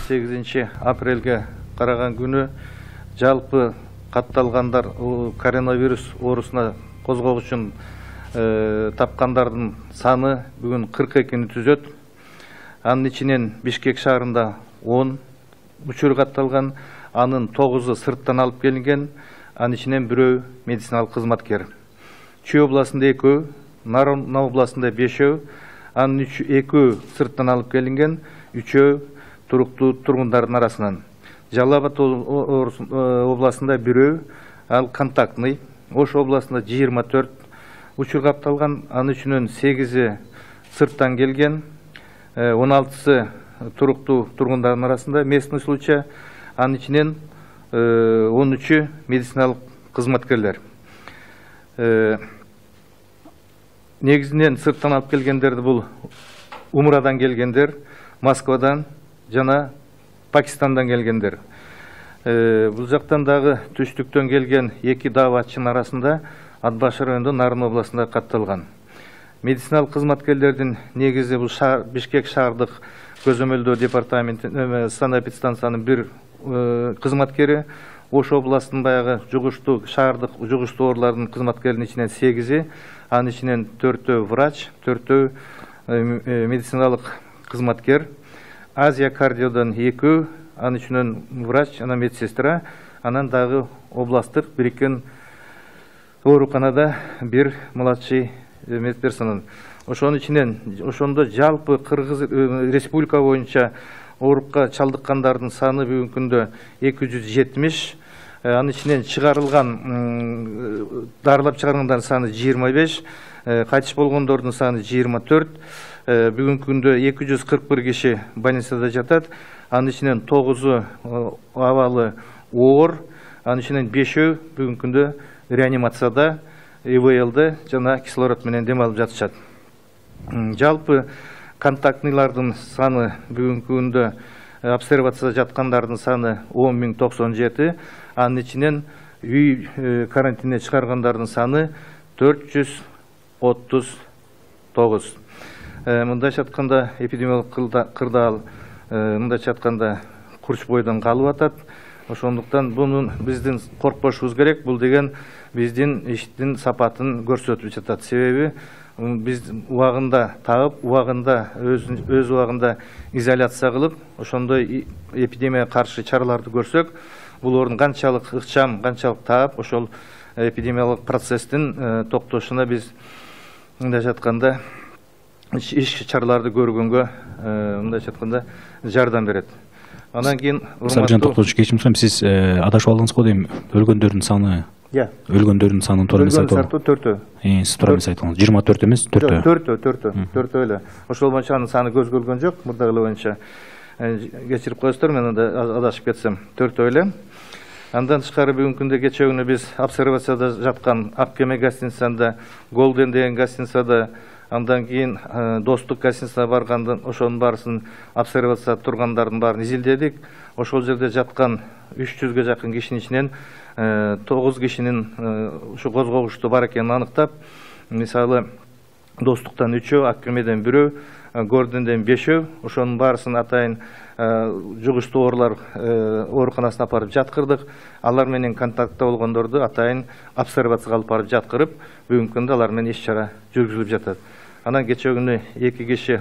8 апрелге қараған күні жалпы қатталғандар коронавирус оорусуна козгоо үчүн тапкандардын саны бүгүн 42-ни түзөт. Анын ичинен Бишкек шаарында 10 учур катталган, анын 9-у сырттан алып келинген, анын ичинен бирөө медициналык кызматкер. Чүй областында 2, Нарон областында 5, анын 2 сырттан алып келинген, 3 туруктуу тургундардын арасынан. Жалал Абад областында 1, ал контактный. Ош областында 24 учур катталган, анын ичинен 8-и сырттан келген, 16-сы туруктуу тургундардын арасында местный случай, анын ичинен 13 медициналык кызматкерлер. Негизинен сырттан алып келгендерди бул Умрадан келгендер, Москвадан жана Пакистандан келгендер. Бул жактан дагы түштүктөн келген 2 даватчынын арасында Атбаш районунда Нарын областында катталган. Медициналык кызматкерлердин негизи бул Бишкек шаардык көзөмөлдөө департаменти санэпидстанциянын бир кызматкери, Ош областынын баягы жугуштуу шаардык жугуштуу оорулардын кызматкеринин ичинен 8-и, анын ичинен 4-өө врач, 4-өө медициналык кызматкер, Азия кардиодан 2, анын ичинен врач, анан медсестра, анан дагы областтык бириккен ооруканада бир младший медперсонал. Ошонун ичинен ошондо жалпы Кыргыз республика боюнча оорукка чалдыккандардын саны бүгүнкү күндө 270, анын ичинен чыгарылган дарылап чыгаргандардын саны 25, кайтыш болгондордун саны 24, бүгүнкү күндө 241 киши больницада жатат, анын ичинен 9-у абалы оор, анын ичинен 5-өө бүгүнкү күндө реанимацияда, ИВЛ'да жана кислород менен дем алып жатышат. Жалпы контактныйлардын саны бүгүнкү күндө обсервацияда жаткандардын саны 10.097, анын ичинен үй карантинге чыгаргандардын саны 439. Мындайча айтканда эпидемиологик кырдаал мындайча айтканда курч бойдон калып атат. Ошондуктан буну биздин коркпошубуз керек. Бул деген биздин иштин сапатын көрсөтүп жатат. Себеби биз убагында тагып, убагында өз убагында изоляция кылып, ошондой эпидемияга каршы чараларды көрсөк, бул орун канчалык ыкчам, канчалык таап, ошол эпидемиялык процесстин токтошуна биз мындайча айтканда иш чараларды көргөнгө мындайча айтканда жардам берет. Анан кийин Сабжан Токтош, кечирим сурайм, сиз адашып алдыңыз го дейм, өлгөндөрдүн саны? Өлгөндөрдүн санын туура эмес айтып алдыңыз. 4-өө. Сиз туура эмес айттыңыз. 24 эмес, 4-өө. 4-өө эле. Ошол боюнча анын саны көзгөлгөн жок, мурдагы боюнча. Кечирип коесуздар, мен анда адашып кетсем, 4-өө эле. Андан тышкары бүгүнкү күндө кечээ күнү биз обсервацияда жаткан Аккеме гостиницасында, Голден деген гостиницада, андан кийин Достук гостиницасына баргандан ошонун баарысын обсервацияда тургандардын баарын изилдедик. Ошол жерде жаткан 300-гө жакын кишинин ичинен 9 кишинин ушу козгогуштуу бар экенин аныктап, мисалы Достуктан 3-өө, Аккемеден 1-өө, Голденден 5-өө, ошонун баарысын атайын жугуштуу оорулар ооруканасына апарып жаткырдык. Алар менен контактта болгондорду атайын обсервацияга алып барып жаткырып, бүгүнкү күндө алар менен иш-чара жүргүзүлүп жатат. Анан кечээ күнү 2 киши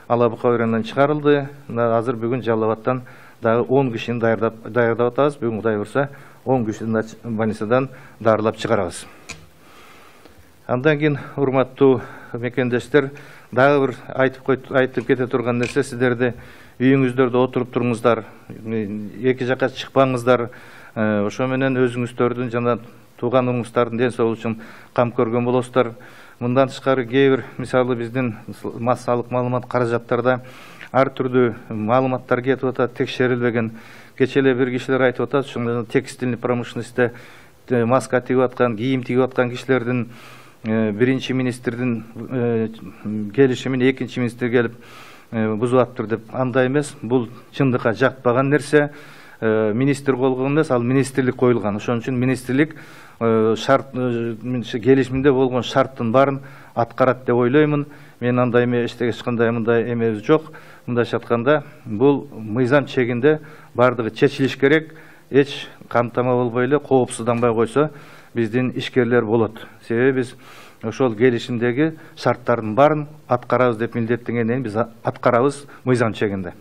Алабука районунан чыгарылды. Азыр бүгүн Жалал Абадтан дагы 10 кишини даярдап атабыз. Бүгүн Кудай буйрса 10 кишини больницадан дарылап чыгарабыз. Андан кийин урматтуу мекендештер, дагы бир айтып кете турган нерсе, сиздерди үйүңүздөрдө отуруп туруңуздар, эки жакка чыкпаңыздар. Ошо менен өзүңүздөрдүн жана тууганыңыздардын ден соолугу үчүн кам көргөн болосуздар. Мындан тышкары кээ бир мисалы биздин массалык маалымат каражаттарда ар түрдүү маалыматтар кетип атат, текшерилбеген. Кечээ эле бир кишилер айтып атат, ушундай текстильный промышленностьте маска тигип аткан, кийим тигип аткан кишилердин биринчи министрдин келиши менен экинчи министр келип бузуп атыптыр деп. Андай эмес, бул чындыкка жакпаган нерсе. Министр болгон эмес, ал министрлик коюлган. Ошон үчүн министрлик шарт келишимде болгон шарттын баарын аткарат деп ойлоймун. мен андай эме эч кандай мындай эмебиз жок. Мындайча айтканда, бул мыйзам чегинде бардыгы чечилиш керек. Эч камтама болбой эле, коопсузданбай койсо, биздин ишкерлер болот. Себеби биз ошол келишимдеги шарттардын баарын аткарабыз деп милдеттенгенден кийин биз аткарабыз мыйзам чегинде.